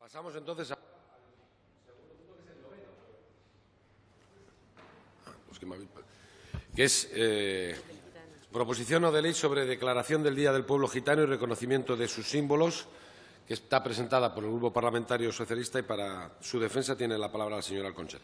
Pasamos entonces a... que es proposición no de ley sobre declaración del Día del Pueblo Gitano y reconocimiento de sus símbolos, que está presentada por el Grupo Parlamentario Socialista, y para su defensa tiene la palabra la señora Alconchel.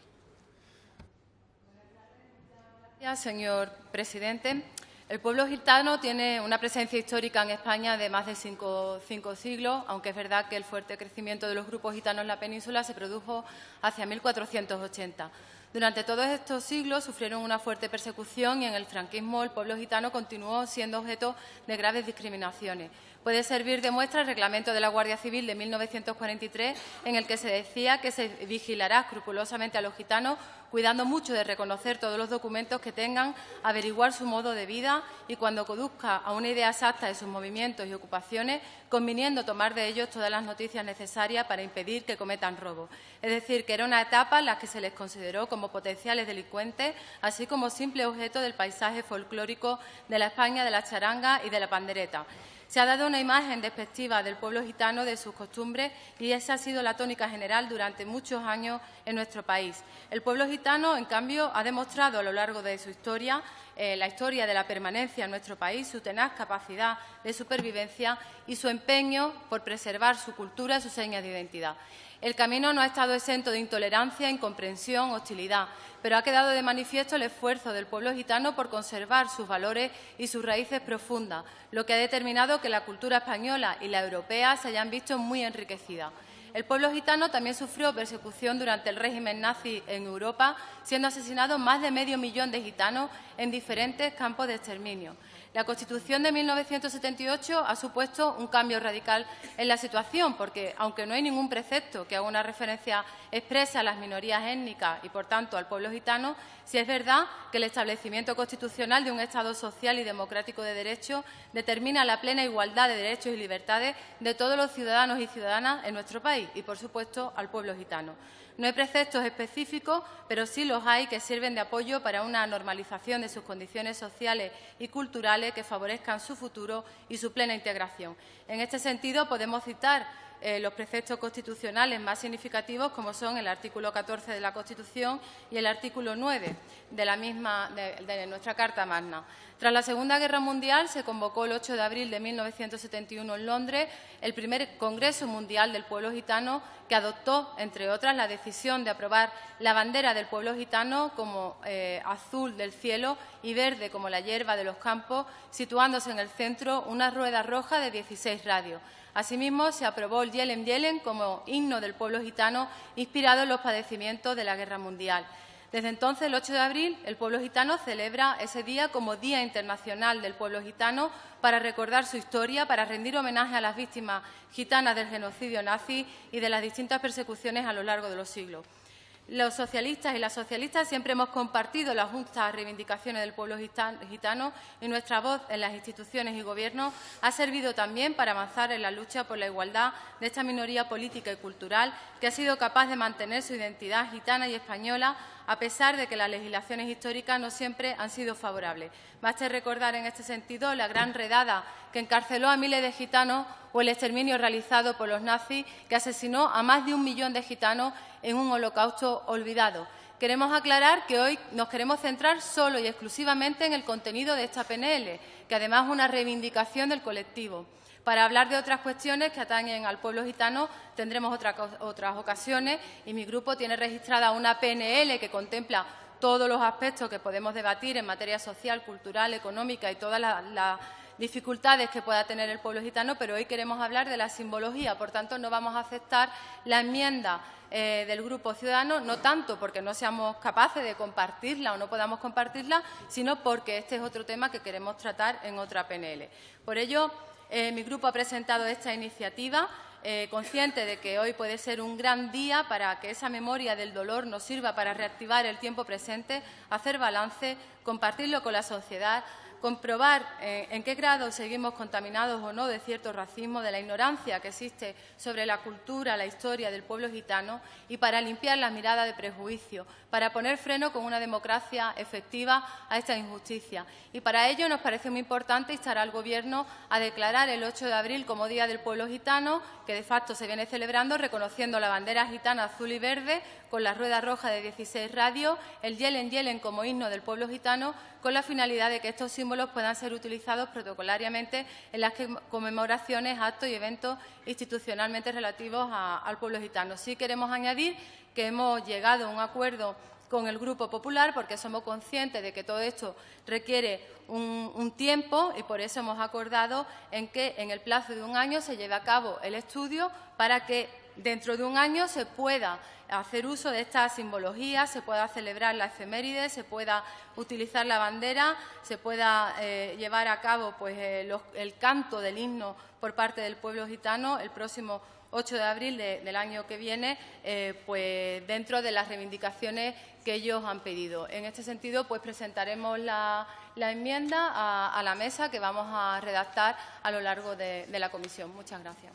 Gracias, señor presidente. El pueblo gitano tiene una presencia histórica en España de más de cinco siglos, aunque es verdad que el fuerte crecimiento de los grupos gitanos en la península se produjo hacia 1480. Durante todos estos siglos sufrieron una fuerte persecución y en el franquismo el pueblo gitano continuó siendo objeto de graves discriminaciones. Puede servir de muestra el reglamento de la Guardia Civil de 1943, en el que se decía que se vigilará escrupulosamente a los gitanos, cuidando mucho de reconocer todos los documentos que tengan, averiguar su modo de vida y, cuando conduzca a una idea exacta de sus movimientos y ocupaciones, conviniendo tomar de ellos todas las noticias necesarias para impedir que cometan robos. Es decir, que era una etapa en la que se les consideró como potenciales delincuentes, así como simple objeto del paisaje folclórico de la España de la charanga y de la pandereta. Se ha dado una imagen despectiva del pueblo gitano, de sus costumbres, y esa ha sido la tónica general durante muchos años en nuestro país. El pueblo gitano, en cambio, ha demostrado a lo largo de su historia, la historia de la permanencia en nuestro país, su tenaz capacidad de supervivencia y su empeño por preservar su cultura y sus señas de identidad. El camino no ha estado exento de intolerancia, incomprensión, hostilidad, pero ha quedado de manifiesto el esfuerzo del pueblo gitano por conservar sus valores y sus raíces profundas, lo que ha determinado que la cultura española y la europea se hayan visto muy enriquecidas. El pueblo gitano también sufrió persecución durante el régimen nazi en Europa, siendo asesinados más de medio millón de gitanos en diferentes campos de exterminio. La Constitución de 1978 ha supuesto un cambio radical en la situación, porque, aunque no hay ningún precepto que haga una referencia expresa a las minorías étnicas y, por tanto, al pueblo gitano, sí es verdad que el establecimiento constitucional de un Estado social y democrático de derecho determina la plena igualdad de derechos y libertades de todos los ciudadanos y ciudadanas en nuestro país y, por supuesto, al pueblo gitano. No hay preceptos específicos, pero sí los hay que sirven de apoyo para una normalización de sus condiciones sociales y culturales que favorezcan su futuro y su plena integración. En este sentido, podemos citar los preceptos constitucionales más significativos, como son el artículo 14 de la Constitución y el artículo 9 de la misma de nuestra Carta Magna. Tras la Segunda Guerra Mundial se convocó el 8 de abril de 1971 en Londres el primer Congreso Mundial del Pueblo Gitano, que adoptó, entre otras, la decisión de aprobar la bandera del pueblo gitano como azul del cielo y verde como la hierba de los campos, situándose en el centro una rueda roja de 16 radios. Asimismo, se aprobó el Yelem Yelem como himno del pueblo gitano, inspirado en los padecimientos de la Guerra Mundial. Desde entonces, el 8 de abril, el pueblo gitano celebra ese día como Día Internacional del Pueblo Gitano para recordar su historia, para rendir homenaje a las víctimas gitanas del genocidio nazi y de las distintas persecuciones a lo largo de los siglos. Los socialistas y las socialistas siempre hemos compartido las justas reivindicaciones del pueblo gitano y nuestra voz en las instituciones y gobiernos ha servido también para avanzar en la lucha por la igualdad de esta minoría política y cultural que ha sido capaz de mantener su identidad gitana y española a pesar de que las legislaciones históricas no siempre han sido favorables. Baste recordar en este sentido la gran redada que encarceló a miles de gitanos o el exterminio realizado por los nazis, que asesinó a más de 1 millón de gitanos en un holocausto olvidado. Queremos aclarar que hoy nos queremos centrar solo y exclusivamente en el contenido de esta PNL, que además es una reivindicación del colectivo. Para hablar de otras cuestiones que atañen al pueblo gitano tendremos otras ocasiones y mi grupo tiene registrada una PNL que contempla todos los aspectos que podemos debatir en materia social, cultural, económica y todas las dificultades que pueda tener el pueblo gitano, pero hoy queremos hablar de la simbología. Por tanto, no vamos a aceptar la enmienda del Grupo Ciudadanos, no tanto porque no seamos capaces de compartirla o no podamos compartirla, sino porque este es otro tema que queremos tratar en otra PNL. Por ello, mi grupo ha presentado esta iniciativa, consciente de que hoy puede ser un gran día para que esa memoria del dolor nos sirva para reactivar el tiempo presente, hacer balance, compartirlo con la sociedad, comprobar en qué grado seguimos contaminados o no de cierto racismo, de la ignorancia que existe sobre la cultura, la historia del pueblo gitano y para limpiar la mirada de prejuicio, para poner freno con una democracia efectiva a esta injusticia. Y para ello nos parece muy importante instar al Gobierno a declarar el 8 de abril como Día del Pueblo Gitano, que de facto se viene celebrando reconociendo la bandera gitana azul y verde con la rueda roja de 16 radios, el Yelen Yelen como himno del pueblo gitano, con la finalidad de que estos símbolos puedan ser utilizados protocolariamente en las conmemoraciones, actos y eventos institucionalmente relativos al pueblo gitano. Sí queremos añadir que hemos llegado a un acuerdo con el Grupo Popular porque somos conscientes de que todo esto requiere un tiempo y por eso hemos acordado en que en el plazo de un año se lleve a cabo el estudio para que dentro de un año se pueda hacer uso de esta simbología, se pueda celebrar la efeméride, se pueda utilizar la bandera, se pueda llevar a cabo pues, el canto del himno por parte del pueblo gitano el próximo 8 de abril del año que viene, pues dentro de las reivindicaciones que ellos han pedido. En este sentido, pues presentaremos la enmienda a la mesa que vamos a redactar a lo largo de la comisión. Muchas gracias.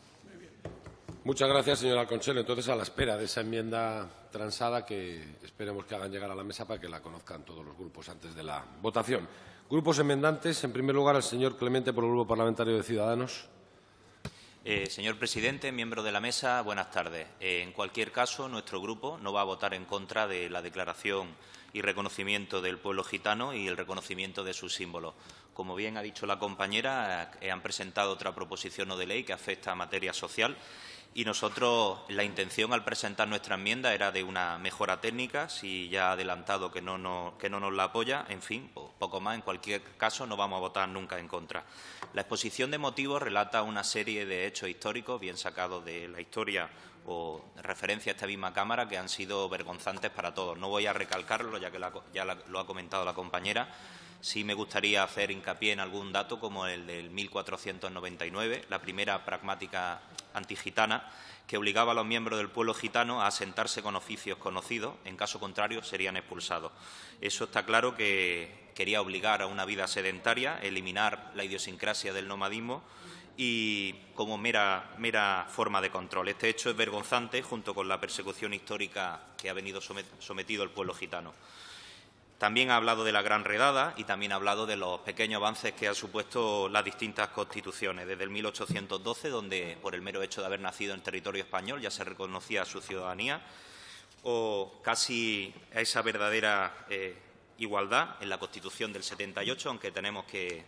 Muchas gracias, señora Consuelo. Entonces, a la espera de esa enmienda transada que esperemos que hagan llegar a la mesa para que la conozcan todos los grupos antes de la votación. Grupos enmendantes. En primer lugar, el señor Clemente por el Grupo Parlamentario de Ciudadanos. Señor presidente, miembro de la mesa, buenas tardes. En cualquier caso, nuestro grupo no va a votar en contra de la declaración y reconocimiento del pueblo gitano y el reconocimiento de sus símbolos. Como bien ha dicho la compañera, han presentado otra proposición no de ley que afecta a materia social y nosotros, la intención al presentar nuestra enmienda era de una mejora técnica, si ya ha adelantado que no nos la apoya, en fin, poco más, en cualquier caso no vamos a votar nunca en contra. La exposición de motivos relata una serie de hechos históricos, bien sacados de la historia o referencia a esta misma Cámara, que han sido vergonzantes para todos. No voy a recalcarlo, ya que ya lo ha comentado la compañera. Sí me gustaría hacer hincapié en algún dato como el del 1499, la primera pragmática antigitana, que obligaba a los miembros del pueblo gitano a asentarse con oficios conocidos, en caso contrario serían expulsados. Eso está claro que quería obligar a una vida sedentaria, eliminar la idiosincrasia del nomadismo y como mera forma de control. Este hecho es vergonzante junto con la persecución histórica que ha venido sometido el pueblo gitano. También ha hablado de la Gran Redada y también ha hablado de los pequeños avances que han supuesto las distintas constituciones. Desde el 1812, donde por el mero hecho de haber nacido en territorio español ya se reconocía su ciudadanía, o casi a esa verdadera igualdad en la Constitución del 78, aunque tenemos que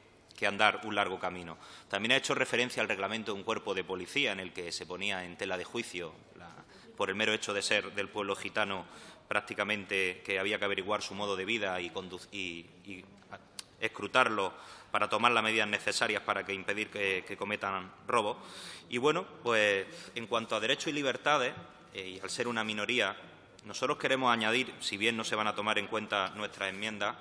andar un largo camino. También ha hecho referencia al reglamento de un cuerpo de policía en el que se ponía en tela de juicio, por el mero hecho de ser del pueblo gitano, prácticamente que había que averiguar su modo de vida y escrutarlo para tomar las medidas necesarias para impedir que cometan robos. Y bueno, pues en cuanto a derechos y libertades, y al ser una minoría, nosotros queremos añadir, si bien no se van a tomar en cuenta nuestras enmiendas,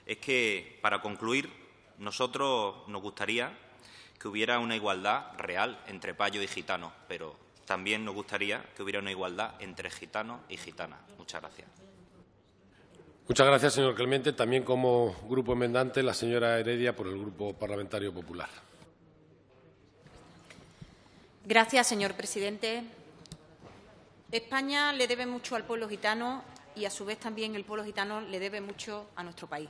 es que, para concluir, nosotros nos gustaría que hubiera una igualdad real entre payos y gitanos, pero también nos gustaría que hubiera una igualdad entre gitanos y gitanas. Muchas gracias. Muchas gracias, señor Clemente. También como grupo enmendante, la señora Heredia por el Grupo Parlamentario Popular. Gracias, señor presidente. España le debe mucho al pueblo gitano y, a su vez, también el pueblo gitano le debe mucho a nuestro país.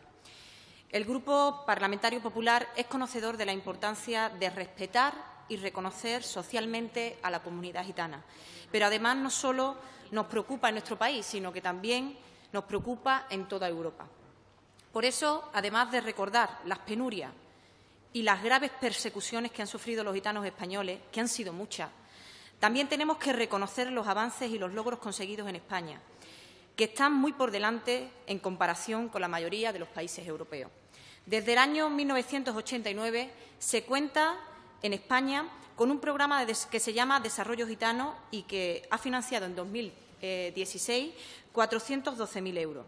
El Grupo Parlamentario Popular es conocedor de la importancia de respetar y reconocer socialmente a la comunidad gitana. Pero, además, no solo nos preocupa en nuestro país, sino que también nos preocupa en toda Europa. Por eso, además de recordar las penurias y las graves persecuciones que han sufrido los gitanos españoles, que han sido muchas, también tenemos que reconocer los avances y los logros conseguidos en España, que están muy por delante en comparación con la mayoría de los países europeos. Desde el año 1989 se cuenta en España con un programa que se llama Desarrollo Gitano y que ha financiado en 2016 412.000 euros.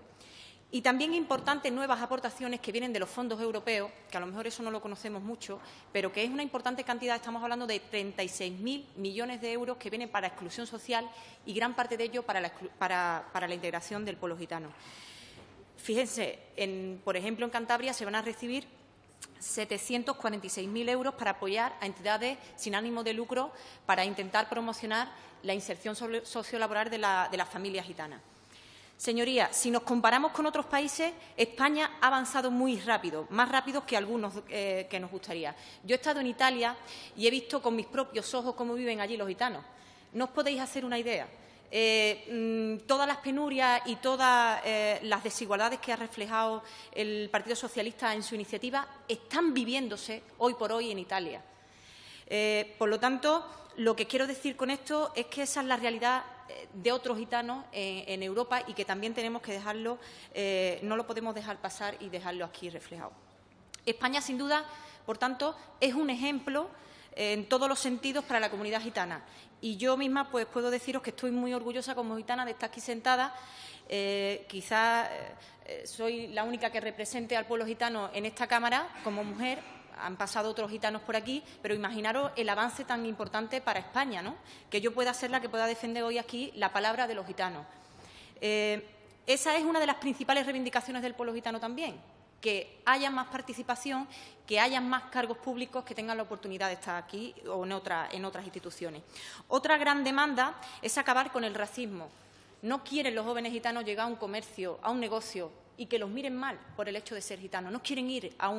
Y también importantes nuevas aportaciones que vienen de los fondos europeos, que a lo mejor eso no lo conocemos mucho, pero que es una importante cantidad. Estamos hablando de 36.000 millones de euros que vienen para exclusión social y gran parte de ello para la integración del pueblo gitano. Fíjense, por ejemplo, en Cantabria se van a recibir 746.000 euros para apoyar a entidades sin ánimo de lucro para intentar promocionar la inserción sociolaboral de las familias gitanas. Señorías, si nos comparamos con otros países, España ha avanzado muy rápido, más rápido que algunos que nos gustaría. Yo he estado en Italia y he visto con mis propios ojos cómo viven allí los gitanos. No os podéis hacer una idea. Todas las penurias y todas las desigualdades que ha reflejado el Partido Socialista en su iniciativa están viviéndose hoy por hoy en Italia. Por lo tanto, lo que quiero decir con esto es que esa es la realidad de otros gitanos en Europa y que también tenemos que dejarlo, no lo podemos dejar pasar y dejarlo aquí reflejado. España, sin duda, por tanto, es un ejemplo en todos los sentidos para la comunidad gitana. Y yo misma pues, puedo deciros que estoy muy orgullosa como gitana de estar aquí sentada. Quizás soy la única que represente al pueblo gitano en esta Cámara como mujer. Han pasado otros gitanos por aquí, pero imaginaros el avance tan importante para España, ¿no? Que yo pueda ser la que pueda defender hoy aquí la palabra de los gitanos. Esa es una de las principales reivindicaciones del pueblo gitano también, que haya más participación, que haya más cargos públicos que tengan la oportunidad de estar aquí o en otras instituciones. Otra gran demanda es acabar con el racismo. No quieren los jóvenes gitanos llegar a un comercio, a un negocio y que los miren mal por el hecho de ser gitanos. No quieren ir a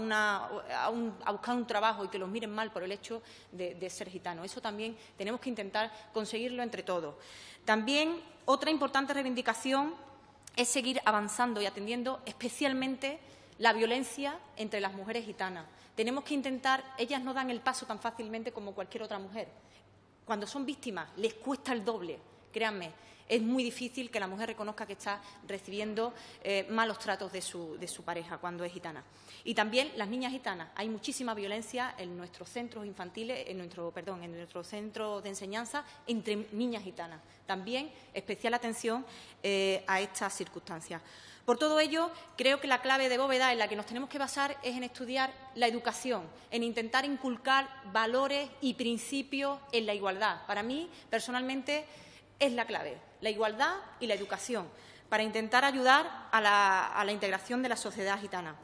buscar un trabajo y que los miren mal por el hecho de ser gitanos. Eso también tenemos que intentar conseguirlo entre todos. También otra importante reivindicación es seguir avanzando y atendiendo especialmente la violencia entre las mujeres gitanas. Tenemos que intentar, ellas no dan el paso tan fácilmente como cualquier otra mujer. Cuando son víctimas les cuesta el doble, créanme. Es muy difícil que la mujer reconozca que está recibiendo malos tratos de su pareja cuando es gitana. Y también las niñas gitanas. Hay muchísima violencia en nuestros centros infantiles, en nuestro centro de enseñanza entre niñas gitanas. También especial atención a estas circunstancias. Por todo ello, creo que la clave de bóveda en la que nos tenemos que basar es en estudiar la educación, en intentar inculcar valores y principios en la igualdad. Para mí, personalmente, es la clave, la igualdad y la educación, para intentar ayudar a la integración de la sociedad gitana.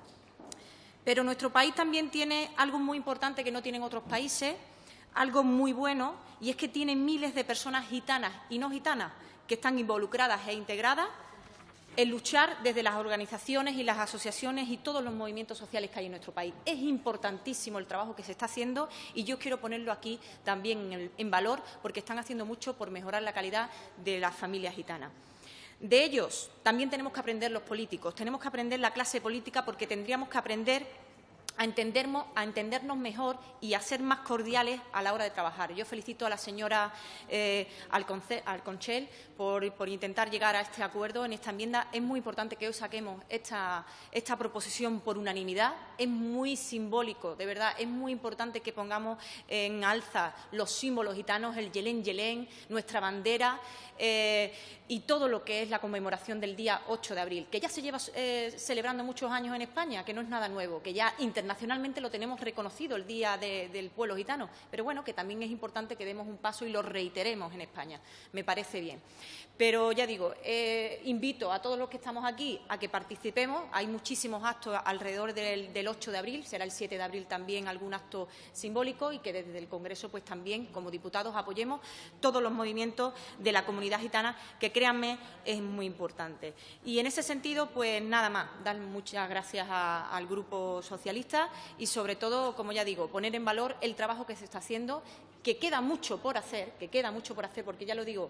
Pero nuestro país también tiene algo muy importante que no tienen otros países, algo muy bueno, y es que tiene miles de personas gitanas y no gitanas que están involucradas e integradas en luchar desde las organizaciones y las asociaciones y todos los movimientos sociales que hay en nuestro país. Es importantísimo el trabajo que se está haciendo y yo quiero ponerlo aquí también en valor porque están haciendo mucho por mejorar la calidad de las familias gitanas. De ellos también tenemos que aprender los políticos, tenemos que aprender la clase política porque tendríamos que aprender a entendernos mejor y a ser más cordiales a la hora de trabajar. Yo felicito a la señora Alconchel por intentar llegar a este acuerdo en esta enmienda. Es muy importante que hoy saquemos esta proposición por unanimidad. Es muy simbólico, de verdad, es muy importante que pongamos en alza los símbolos gitanos, el yelén yelén, nuestra bandera y todo lo que es la conmemoración del día 8 de abril, que ya se lleva celebrando muchos años en España, que no es nada nuevo, que ya internacionalmente lo tenemos reconocido el Día del Pueblo Gitano, pero bueno, que también es importante que demos un paso y lo reiteremos en España. Me parece bien. Pero ya digo, invito a todos los que estamos aquí a que participemos. Hay muchísimos actos alrededor del 8 de abril, será el 7 de abril también algún acto simbólico y que desde el Congreso pues también como diputados apoyemos todos los movimientos de la comunidad gitana, que créanme es muy importante. Y en ese sentido, pues nada más, dar muchas gracias al Grupo Socialista y sobre todo, como ya digo, poner en valor el trabajo que se está haciendo, que queda mucho por hacer, porque ya lo digo,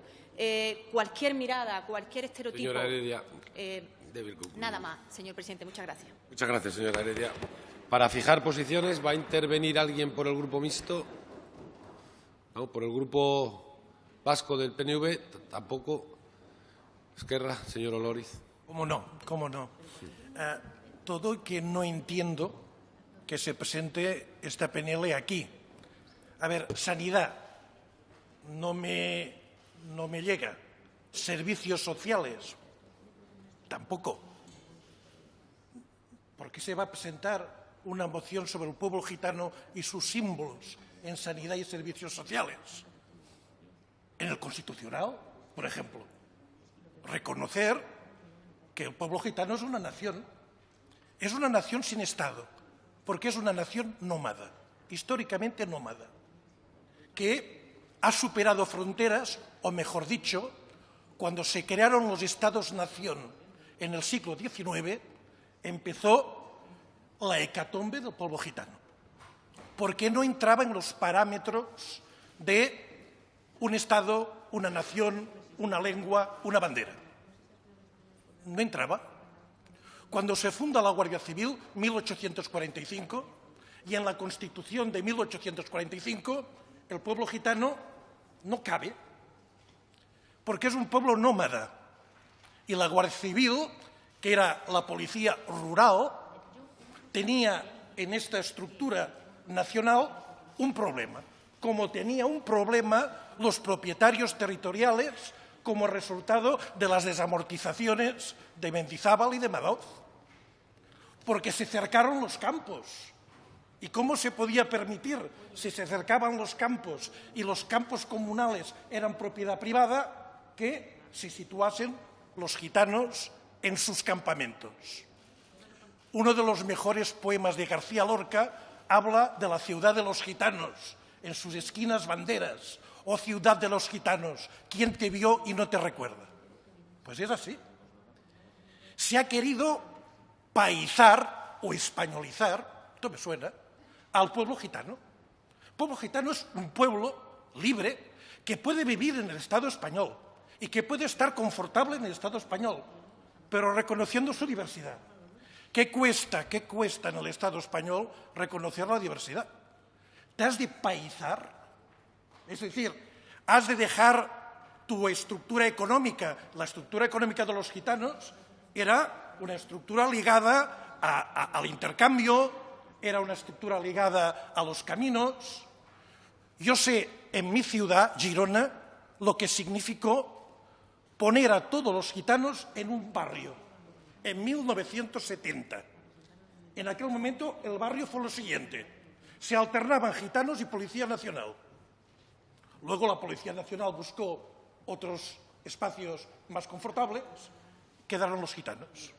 cualquier mirada, cualquier estereotipo. Señora Heredia, nada más, señor presidente. Muchas gracias. Muchas gracias, señora Heredia. Para fijar posiciones, ¿va a intervenir alguien por el Grupo Mixto? ¿No? ¿Por el Grupo Vasco del PNV? Tampoco. Esquerra, señor Oloriz. ¿Cómo no? ¿Cómo no? Todo y que no entiendo que se presente esta PNL aquí. A ver, sanidad no me llega. Servicios sociales tampoco. ¿Por qué se va a presentar una moción sobre el pueblo gitano y sus símbolos en sanidad y servicios sociales? En el Constitucional, por ejemplo. Reconocer que el pueblo gitano es una nación sin Estado, porque es una nación nómada, históricamente nómada, que ha superado fronteras, o mejor dicho, cuando se crearon los Estados-nación en el siglo XIX, empezó la hecatombe del pueblo gitano, porque no entraba en los parámetros de un Estado, una nación, una lengua, una bandera. No entraba. Cuando se funda la Guardia Civil, 1845, y en la Constitución de 1845, el pueblo gitano no cabe, porque es un pueblo nómada. Y la Guardia Civil, que era la policía rural, tenía en esta estructura nacional un problema, como tenía un problema los propietarios territoriales como resultado de las desamortizaciones de Mendizábal y de Madoz, porque se cercaron los campos. ¿Y cómo se podía permitir, si se cercaban los campos y los campos comunales eran propiedad privada, que se situasen los gitanos en sus campamentos? Uno de los mejores poemas de García Lorca habla de la ciudad de los gitanos, en sus esquinas banderas. Oh ciudad de los gitanos, ¿quién te vio y no te recuerda? Pues es así. Se ha querido paizar o españolizar, esto me suena, al pueblo gitano. El pueblo gitano es un pueblo libre que puede vivir en el Estado español y que puede estar confortable en el Estado español, pero reconociendo su diversidad. ¿Qué cuesta en el Estado español reconocer la diversidad? ¿Te has de paizar? Es decir, has de dejar tu estructura económica. La estructura económica de los gitanos era una estructura ligada al intercambio, era una estructura ligada a los caminos. Yo sé en mi ciudad, Girona, lo que significó poner a todos los gitanos en un barrio, en 1970. En aquel momento el barrio fue lo siguiente: se alternaban gitanos y Policía Nacional. Luego la Policía Nacional buscó otros espacios más confortables, quedaron los gitanos.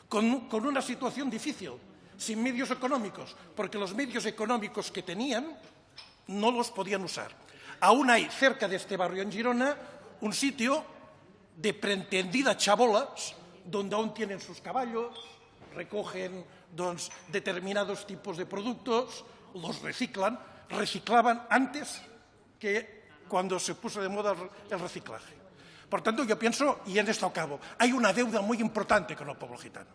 Con una situación difícil, sin medios económicos, porque los medios económicos que tenían no los podían usar. Aún hay cerca de este barrio en Girona un sitio de pretendidas chabolas donde aún tienen sus caballos, recogen determinados tipos de productos, los reciclaban antes que cuando se puso de moda el reciclaje. Por tanto, yo pienso, y en esto acabo, hay una deuda muy importante con el pueblo gitano.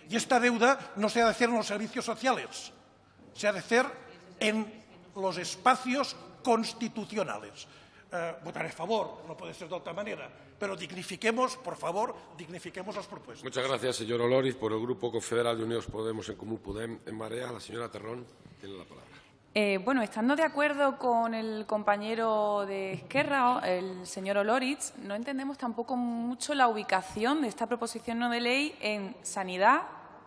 Y esta deuda no se ha de hacer en los servicios sociales, se ha de hacer en los espacios constitucionales. Votaré a favor, no puede ser de otra manera, pero dignifiquemos, por favor, dignifiquemos las propuestas. Muchas gracias, señor Oloriz. Por el Grupo Confederal de Unidos Podemos, en Comú Podem, en Marea, la señora Terrón tiene la palabra. Bueno, estando de acuerdo con el compañero de Esquerra, el señor Oloriz, no entendemos tampoco mucho la ubicación de esta proposición no de ley en sanidad,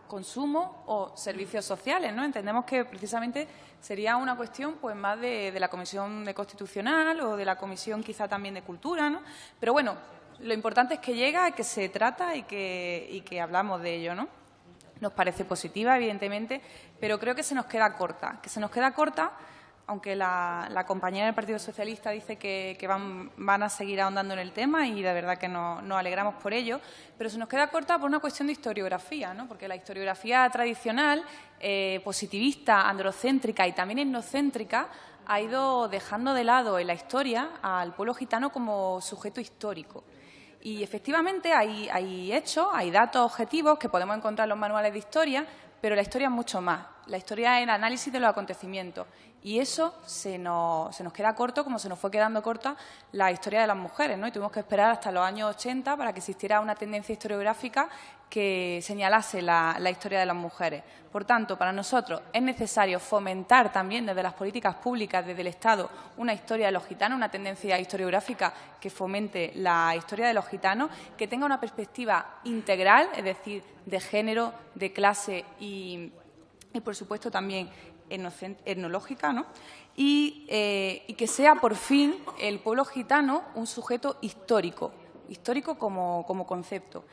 consumo o servicios sociales, ¿no? Entendemos que precisamente sería una cuestión pues más de la Comisión de Constitucional o de la Comisión quizá también de Cultura, ¿no? Pero bueno, lo importante es que llega, que se trata y que hablamos de ello, ¿no? Nos parece positiva, evidentemente, pero creo que se nos queda corta. Aunque la compañera del Partido Socialista dice que van a seguir ahondando en el tema y de verdad que nos alegramos por ello, pero se nos queda corta por una cuestión de historiografía, ¿no? Porque la historiografía tradicional, positivista, androcéntrica y también etnocéntrica, ha ido dejando de lado en la historia al pueblo gitano como sujeto histórico. Y efectivamente hay hechos, hay datos objetivos que podemos encontrar en los manuales de historia, pero la historia es mucho más. La historia es el análisis de los acontecimientos y eso se nos queda corto, como se nos fue quedando corta la historia de las mujeres, ¿no? Y tuvimos que esperar hasta los años 80 para que existiera una tendencia historiográfica que señalase la historia de las mujeres. Por tanto, para nosotros es necesario fomentar también desde las políticas públicas, desde el Estado, una historia de los gitanos, una tendencia historiográfica que fomente la historia de los gitanos, que tenga una perspectiva integral, es decir, de género, de clase y por supuesto, también etnológica, ¿no? Y que sea, por fin, el pueblo gitano un sujeto histórico como concepto.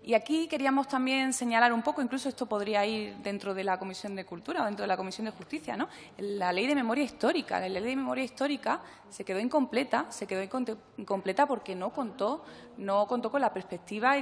Y aquí queríamos también señalar un poco, incluso esto podría ir dentro de la Comisión de Cultura o dentro de la Comisión de Justicia, ¿no? La Ley de Memoria Histórica. La Ley de Memoria Histórica se quedó incompleta porque no contó con la perspectiva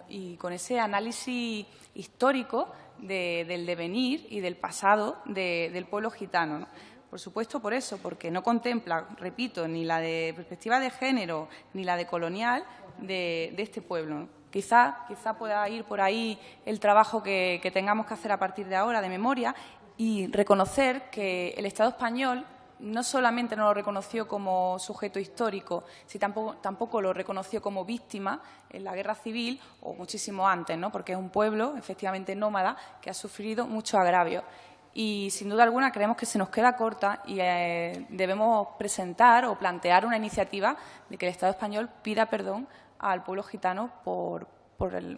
y con ese análisis histórico del devenir y del pasado del pueblo gitano, ¿no? Por supuesto, por eso, porque no contempla, repito, ni la de perspectiva de género ni la de colonial de este pueblo, ¿no? Quizá pueda ir por ahí el trabajo que tengamos que hacer a partir de ahora de memoria y reconocer que el Estado español no solamente no lo reconoció como sujeto histórico, sino tampoco lo reconoció como víctima en la Guerra Civil o muchísimo antes, ¿no? Porque es un pueblo efectivamente nómada que ha sufrido muchos agravios. Y, sin duda alguna, creemos que se nos queda corta y debemos presentar o plantear una iniciativa de que el Estado español pida perdón al pueblo gitano por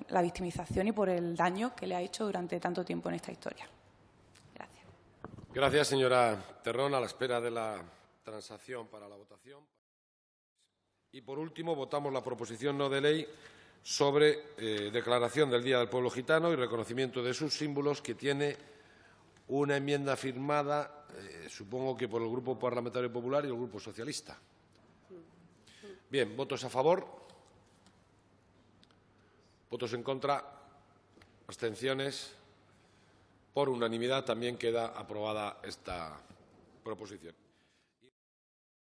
la victimización y por el daño que le ha hecho durante tanto tiempo en esta historia. Gracias. Gracias, señora Terrón. A la espera de la transacción para la votación. Y, por último, votamos la proposición no de ley sobre declaración del Día del Pueblo Gitano y reconocimiento de sus símbolos, que tiene una enmienda firmada, supongo que por el Grupo Parlamentario Popular y el Grupo Socialista. Bien, ¿votos a favor? ¿Votos en contra? ¿Abstenciones? Por unanimidad también queda aprobada esta proposición.